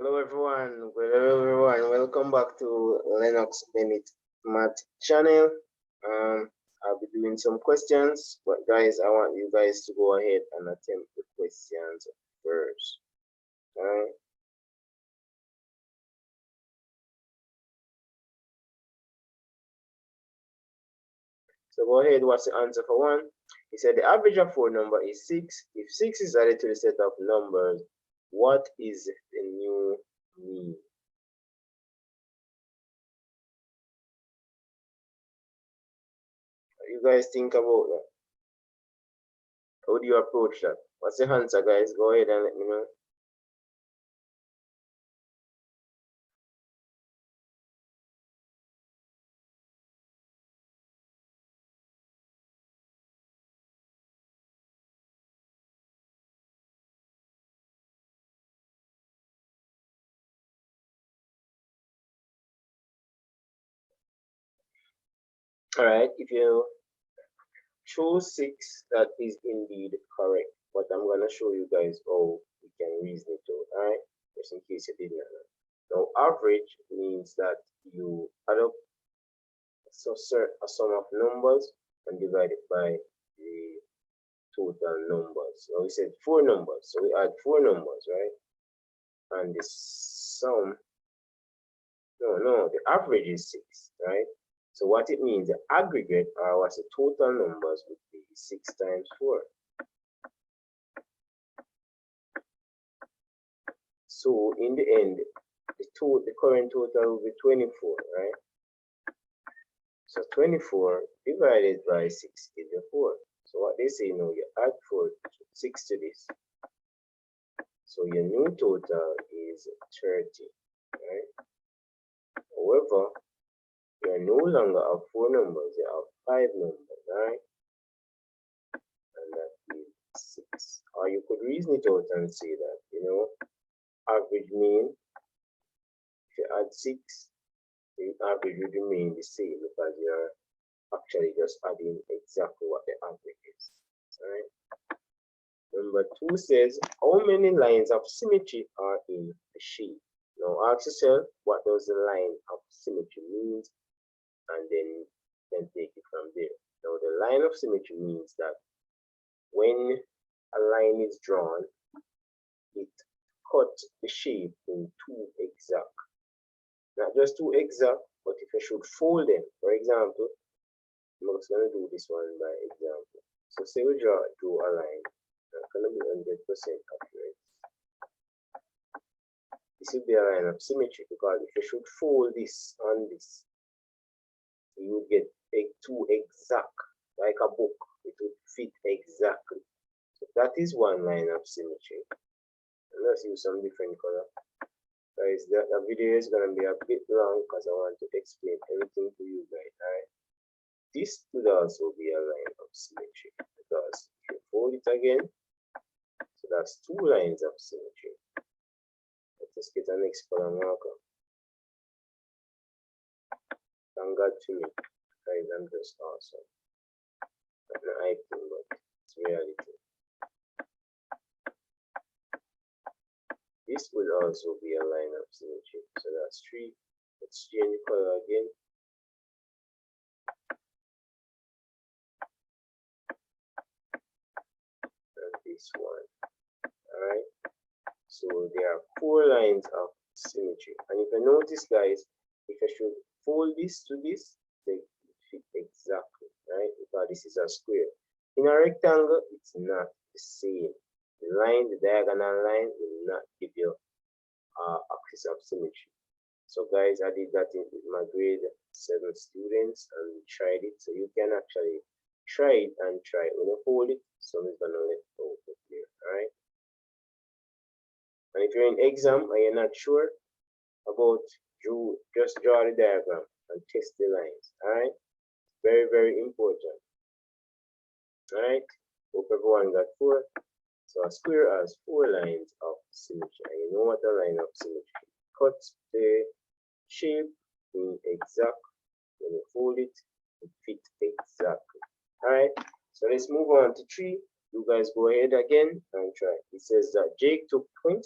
Hello everyone. Hello everyone. Welcome back to Lennox Bennett Math channel. I'll be doing some questions, but guys, I want you guys to go ahead and attempt the questions first. Alright. So go ahead. What's the answer for one? He said the average of four number is 6. If 6 is added to the set of numbers, what is the new mean? You guys think about that. How do you approach that? What's the answer, guys? Go ahead and let me know. All right. If you choose 6, that is indeed correct. But I'm going to show you guys how we can reason it out. All right. Just in case you didn't know. Now, average means that you add up a sum of numbers and divide it by the total numbers. Now, we said 4 numbers. So we add 4 numbers, right? And the sum, the average is 6, right? So what it means, the aggregate, or what's the total numbers, would be 6 times 4. So in the end, the current total will be 24, right? So 24 divided by 6 is the 4. So what they say now, you add 6 to this. So your new total is 30, right? However, you are no longer have 4 numbers, you have 5 numbers, right? And that is 6. Or you could reason it out and say that, average mean, if you add 6, the average would remain the same because you're actually just adding exactly what the average is. Right? Number 2 says, how many lines of symmetry are in the shape? Now ask yourself, what does the line of symmetry means? And then you can take it from there. Now the line of symmetry means that when a line is drawn, it cuts the shape in 2 exact. Not just 2 exact, but if you should fold them, for example, I'm just going to do this one by example. So say we draw a line, it's going to be 100% accurate. This will be a line of symmetry because if you should fold this on this, you would get 2 exact, like a book, it would fit exactly. So that is one line of symmetry. And let's use some different color. Guys, the video is going to be a bit long because I want to explain everything to you guys, alright? This would also be a line of symmetry because if you fold it again, so that's 2 lines of symmetry. Let's get an next color marker. Thank God to me, guys, I'm just awesome. Not an item, but it's reality. This would also be a line of symmetry. So that's 3. Let's change the color again. And this one. Alright. So there are 4 lines of symmetry. And if you notice, guys, if I should fold this to this, they fit exactly, right? Because this is a square. In a rectangle, it's not the same. The diagonal line will not give you axis of symmetry. So guys, I did that with my grade 7 students and we tried it. So you can actually try it and try it. When you hold it, some is gonna let go of there, alright? And if you're in exam and you're not sure about just draw the diagram and test the lines, alright? Very, very important. Alright, hope everyone got 4. So a square has 4 lines of symmetry. And you know what a line of symmetry cuts the shape in exact. When you fold it, it fits exactly. Alright, so let's move on to 3. You guys go ahead again and try. It says that Jake took $20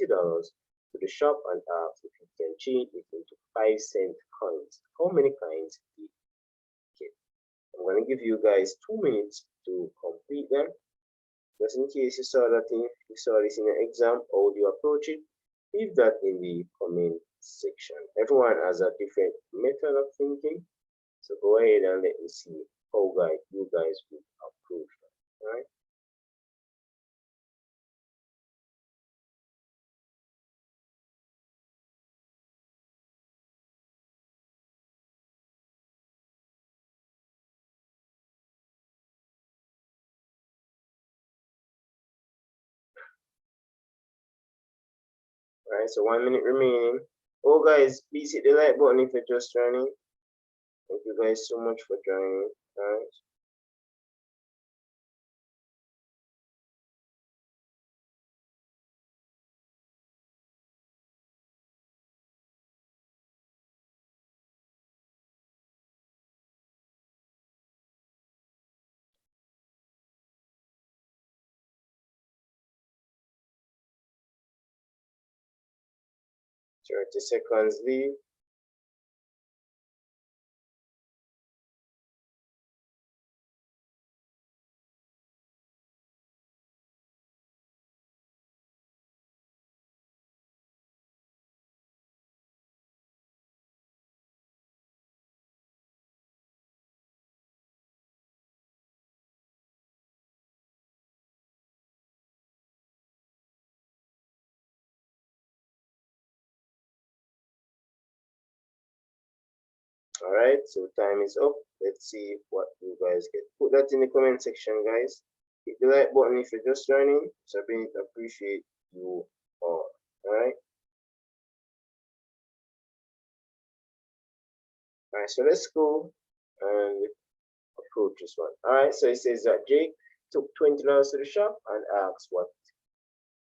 to the shop and ask if he can change it into 5-cent coins. How many coins he get? I'm going to give you guys 2 minutes to complete them. Just in case you saw that you saw this in an exam, how do you approach it? Leave that in the comment section. Everyone has a different method of thinking, so go ahead and let me see how you guys would approach that. All right. All right, so 1 minute remaining. Oh, guys, please hit the like button if you're just joining. Thank you guys so much for joining. All right. Thirty seconds leave. All right, so time is up. Let's see what you guys get. Put that in the comment section, guys. Hit the like button if you're just joining. Sabine, appreciate you all. All right. All right, so let's go and approach this one. All right, so it says that Jake took $20 to the shop and asked what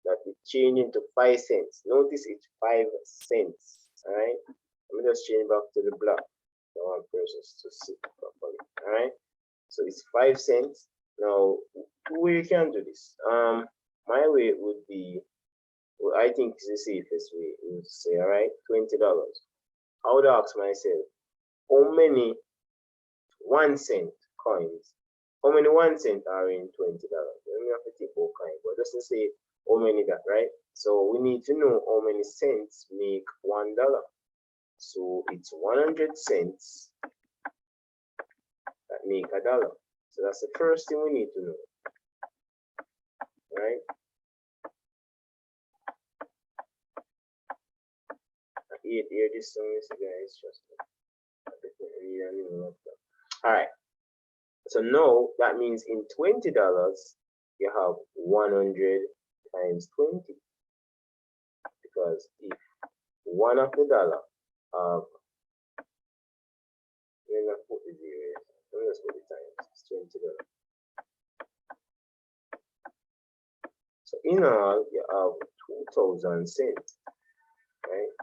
that it changed into 5 cents. Notice it's 5 cents. All right, let me just change back to the black. I want persons to see properly. All right, so it's 5 cents. Now, two ways you can do this. My way would be, well, I think it's the safest way. You would say, all right, $20. I would ask myself, how many 1 cent coins? How many 1 cent are in $20? Let me have to take all kinds, but just to say how many that, right? So we need to know how many cents make $1. So it's 100 cents that make $1. So that's the first thing we need to know, right? I hate hear this song, guys. Just all right. So now that means in $20 you have 100 times 20, because if one of the dollar of let me put the zero, let me just put the times, it's $20. So in all you have 2,000 cents, right?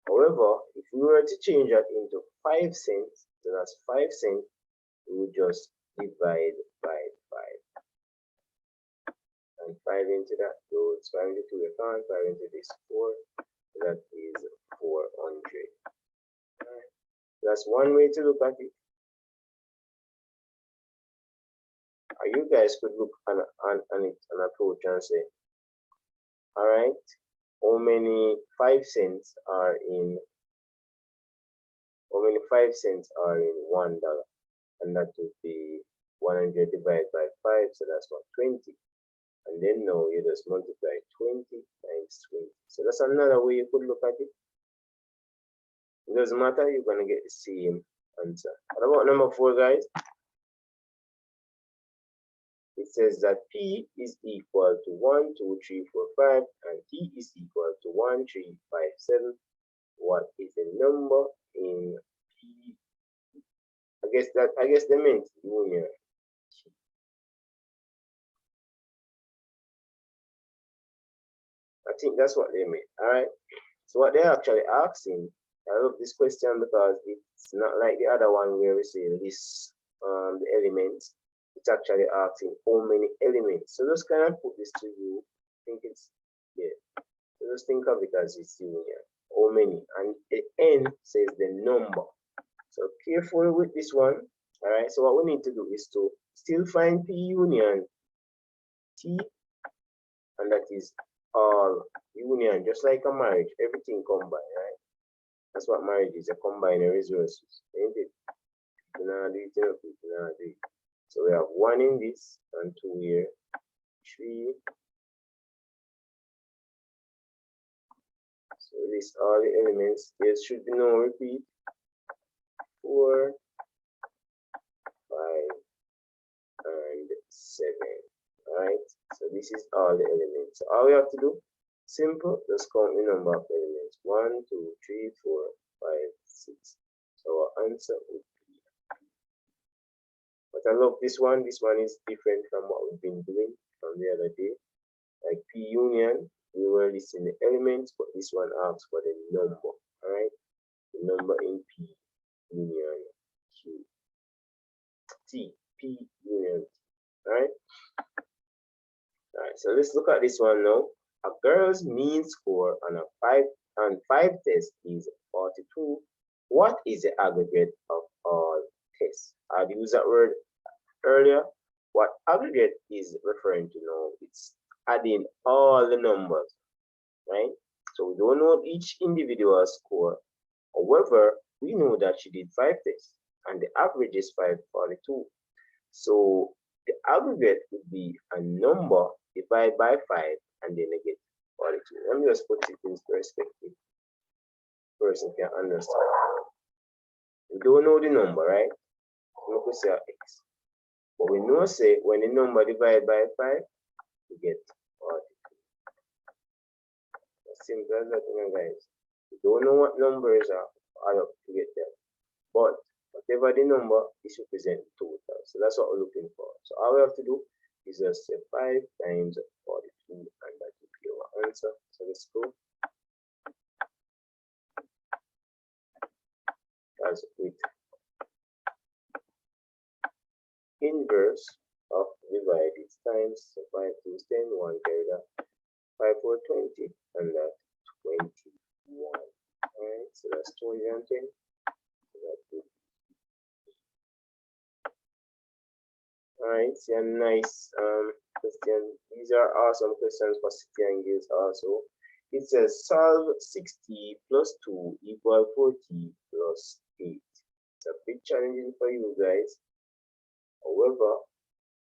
However, if we were to change that into 5 cents, so that's 5 cents, we would just divide by 5. And 5 into that goes 5 into 2, 5 into this 4, so that is 400. Right. That's one way to look at it. Or you guys could look on it and approach and say, all right, how many 5 cents are in $1? And that would be 100 divided by 5, so that's 120. And then now you just multiply 20 times 20. So that's another way you could look at it. It doesn't matter, you're gonna get the same answer. What about number 4, guys? It says that P is equal to 1, 2, 3, 4, 5, and T is equal to 1, 3, 5, 7. What is the number in P? I guess they meant union. I think that's what they meant. All right. So what they're actually asking, I love this question because it's not like the other one where we say list the elements. It's actually asking how many elements. So just kind of put this to you. I think it's, yeah. So just think of it as it's union. How many? And the N says the number. So careful with this one. All right. So what we need to do is to still find P union T, and that is all union, just like a marriage, everything combined, right? That's what marriage is, a combined resources, ain't it? You know, do it, you know, do it. So we have 1 in this and 2 here, 3. So list all the elements. There should be no repeat. 4, 5, and 7. Alright, so this is all the elements. So all we have to do, simple, just count the number of elements. 1, 2, 3, 4, 5, 6. So our answer would be. But I love this one. This one is different from what we've been doing from the other day. Like P union, we were listing the elements, but this one asks for the number. Alright, the number in P union Q. T, P union T. Alright. Alright, so let's look at this one now. A girl's mean score on a 5 test is 42. What is the aggregate of all tests? I've used that word earlier. What aggregate is referring to now, it's adding all the numbers, right? So we don't know each individual score. However, we know that she did 5 tests and the average is 542. So the aggregate would be a number divided by 5 and then again 42. Let me just put it in perspective. Person can understand. We don't know the number, right? We could say x. But we know say when the number divided by 5, we get 42. As simple as that, guys. We don't know what numbers are up to get them. But whatever the number is represent total. So that's what we're looking for. So all we have to do is just say 5 times 42 and that will be our answer. So let's go. As with inverse of divided times, so 5 2 10, 1 carry that, 5 4 20, and that 21. Alright, so that's 210. So that would. Alright, see a nice question. These are awesome questions for City and Guilds also. It says solve 60 plus 2 equal 40 plus 8. It's a bit challenging for you guys. However,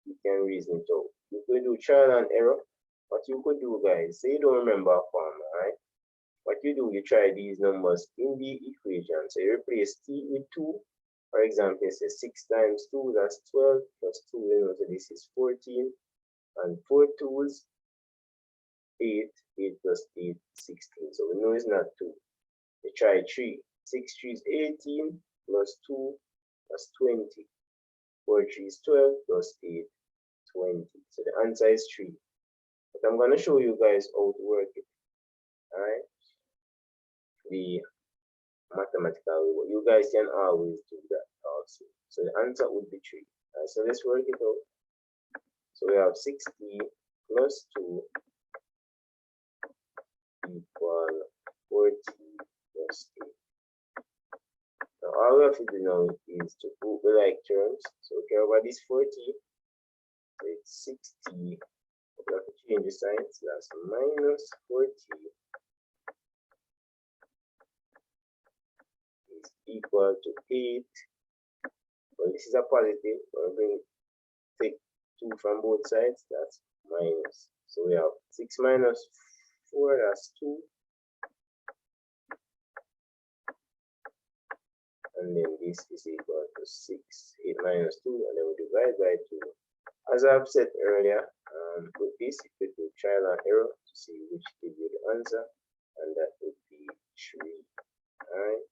you can reason it out. You could do trial and error. What you could do, guys, say you don't remember a formula, right? What you do, you try these numbers in the equation. So you replace t with 2. For example, you say 6 times 2, that's 12, plus 2, you know, so this is 14. And 4 2s, 8, 8 plus 8, 16. So we know it's not 2. You try 3. 6 3 is 18, plus 2, that's 20. 4 3 is 12, plus 8, 20. So the answer is 3. But I'm going to show you guys how to work it. Alright? The mathematical way. You guys can always do that also. So the answer would be 3. Alright, so let's work it out. So we have 60 plus 2 equal 40 plus 8. Now all we have to do now is to put the like terms. So we care about this 40. So it's 60. We have to change the sign. So that's minus 40 is equal to 8. Well, this is a positive. We'll take 2 from both sides. That's minus. So we have 6 minus 4, that's 2. And then this is equal to 6. 8 minus 2, and then we divide by 2. As I've said earlier, with this, you could do trial and error to see which gives you the answer, and that would be 3. Alright.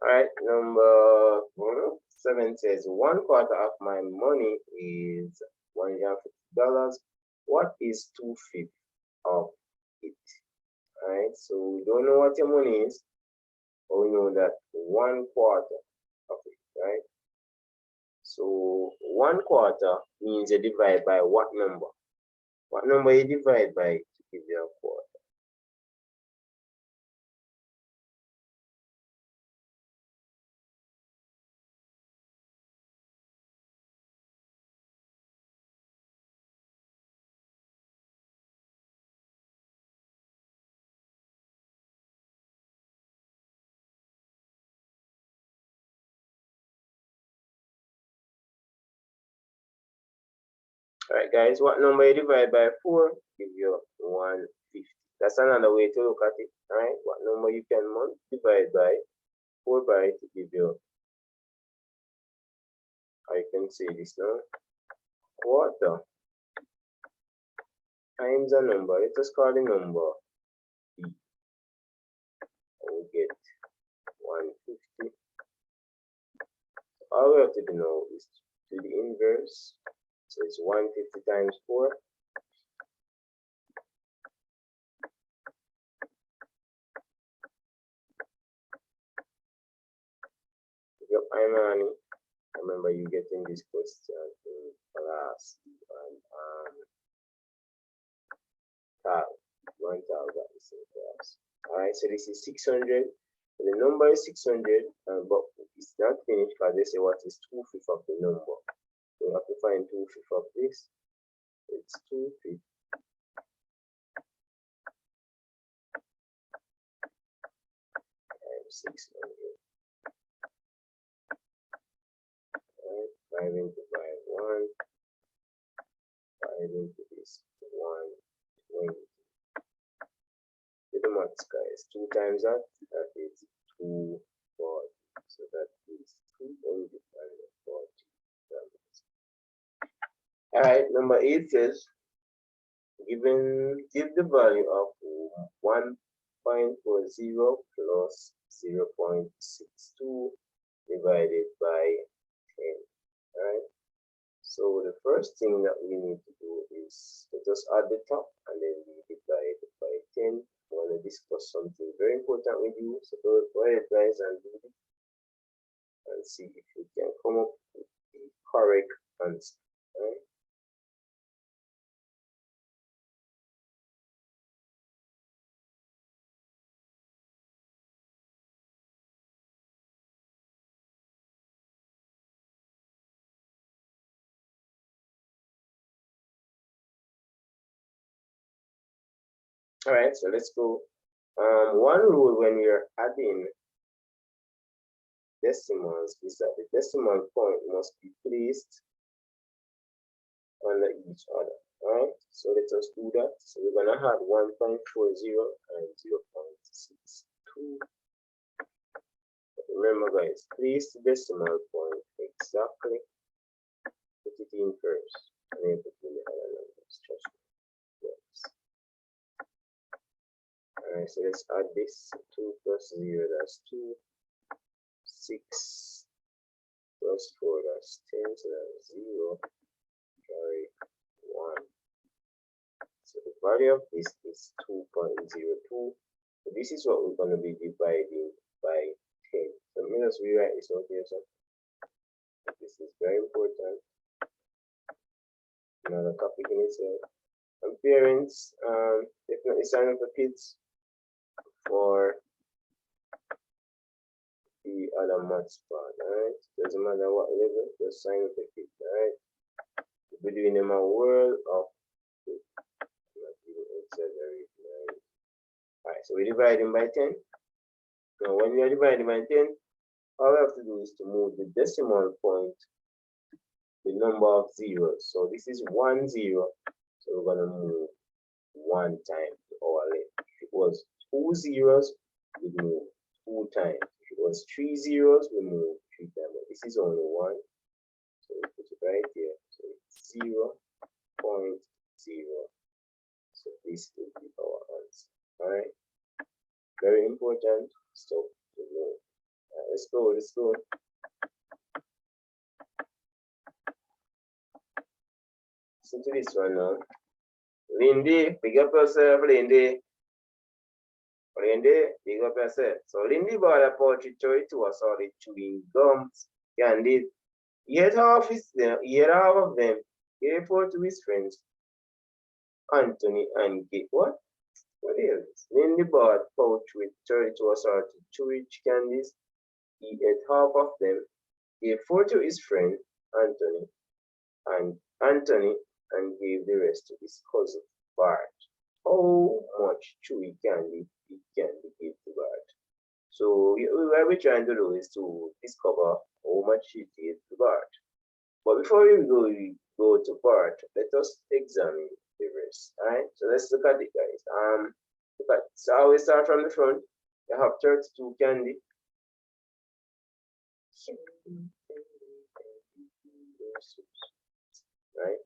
Alright, number 7 says 1/4 of my money is $150. What is 2/5 of it? Alright, so we don't know what your money is, but we know that 1/4 of it, right? So 1/4 means you divide by what number? What number you divide by to give you a quarter? All right, guys, what number you divide by 4 give you 150. That's another way to look at it. All right, what number you can divide by 4 by to give you, I can say this now, quarter times a number. Let us call the number B. We'll get 150. All we have to do now is to the inverse. So it's 150 times 4. Yep, I'm on. I remember you getting this question in class and one tab at the same class. All right, so this is 600. So the number is 600, but it's not finished because they say what is 2/5 of the number. So we have to find 2/5 of this. It's 2/5 times 600. All right, 5 into 5, 1. 5 into this, 120. The maths, guys. 2 times that is 240. So that is 240. All right, number 8 says, give the value of 1.40 plus 0.62 divided by 10. All right. So the first thing that we need to do is let us add the top and then we divide by 10. I want to discuss something very important with you. So go ahead, guys, and do it and see if we can come up with the correct answer. Right? All right, so let's go. One rule when you're adding decimals is that the decimal point must be placed under each other. All right, so let us do that. So we're gonna add 1.40 and 0.62. Remember, guys, place the decimal point exactly. Put it in first, and then put in the other numbers. Trust me. Yes. All right, so let's add this. 2 plus 0, that's 2. 6 plus 4, that's 10, so that's 0. Carry 1. So the value of this is 2.02. So this is what we're going to be dividing by 10. So let me just rewrite this out here. So this is very important. Another topic in itself. And parents, definitely sign up the kids for the other maths part. Alright, doesn't matter what level, just sign up the kids. Alright, we'll be doing them a world of. Alright, so we're dividing by 10. Now, when you're dividing by 10, all we have to do is to move the decimal point, the number of zeros. So this is 1 0. So we're going to move 1 time to our left. If it was 2 zeros, we move 2 times. If it was 3 zeros, we move 3 times. But this is only 1. So we put it right here. So it's 0.0. So this will be our answer. Alright. Very important stuff to know. Let's go. Listen to this one now. Lindy, big up yourself, Lindy. Lindy, big up yourself. So Lindy bought a poultry toy to us all the chewing gums, candy. He had half of them gave 4 to his friends, Anthony and Gay. What? What else? Lindy bought pouch with 32 assorted chewy candies. He ate half of them, gave 4 to his friend Anthony, and gave the rest to his cousin Bart. How much chewy candy did Candy give to Bart? So what we're trying to do is to discover how much he gave to Bart. But before we go to Bart, let us examine the rest. Alright, so let's look at it, guys. So we start from the front. You have 32 candy. Right?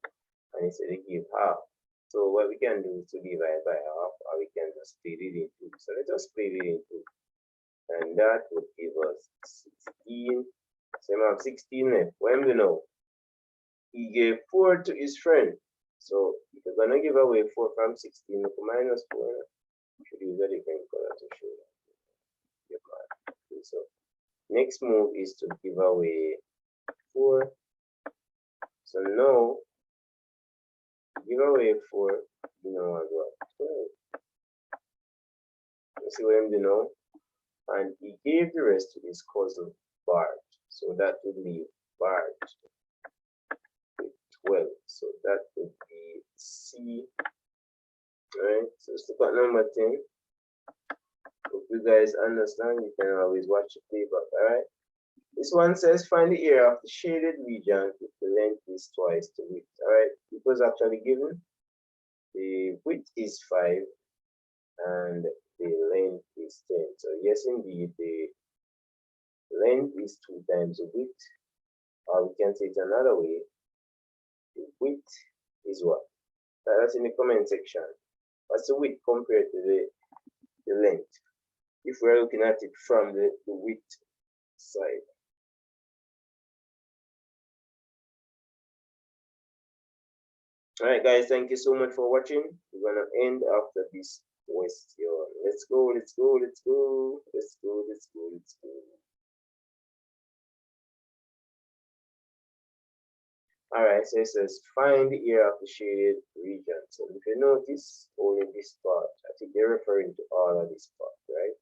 And he said they give half. So what we can do is to divide by half, or we can just split it in two. So let us split it in two. And that would give us 16. So we have 16 left. When we know he gave 4 to his friend. So if you're gonna give away 4 from 16, minus 4, you should use a different color to show your card. So next move is to give away 4. So now give away 4, you know what? 12. You see what I'm doing now? And he gave the rest to his cousin Bart. So that would leave Bart with 12. So that would be C. Right? So let's look at number 10. If you guys understand, you can always watch the playback. Alright? This one says find the area of the shaded region if the length is twice the width. Alright? It was actually given. The width is 5 and the length is 10. So yes, indeed, the length is 2 times the width. Or we can say it another way. The width is what? That's in the comment section. What's the width compared to the length? If we're looking at it from the width side. Alright guys, thank you so much for watching. We're gonna end after this question. Let's go, let's go, let's go, let's go, let's go, let's go. Alright, so it says find the area of the shaded region. So if you notice, only this part, I think they're referring to all of this part, right?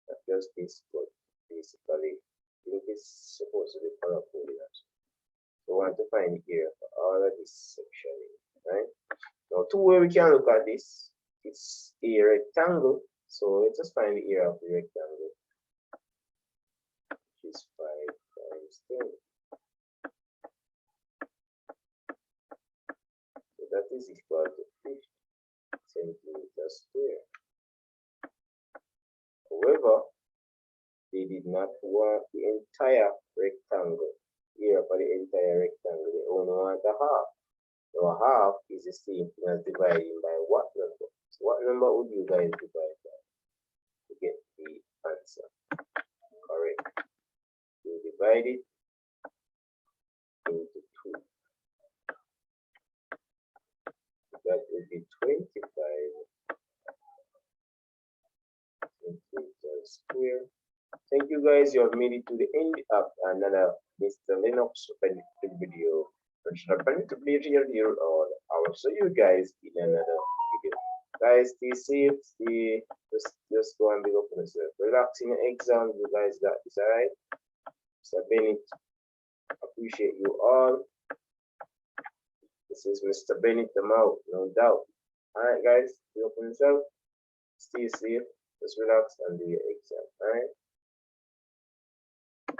Not just this, but basically, I think it's supposed to be color coded. So we want to find the area for all of this section, right? Now, two ways we can look at this. It's a rectangle, so let's just find the area of the rectangle, which is 5 times 10. So that is equal to 50 centimeters square. However, they did not want the entire rectangle. Here for the entire rectangle, they only want a half. So a half is the same thing as dividing by what number? So what number would you guys divide by to get the answer? Correct. You divide it into 2. That would be 25 centimeters square. Thank you guys, you have made it to the end of another Mr. Linux predictive video. Here or I'll show you guys in another video. Guys, stay safe, just go and be up on yourself. Relax in your exams, you guys got this, alright? Mr. Bennett, appreciate you all. This is Mr. Bennett the Mouth, no doubt. Alright guys, be up on yourself, stay safe, just relax and do your exam, alright?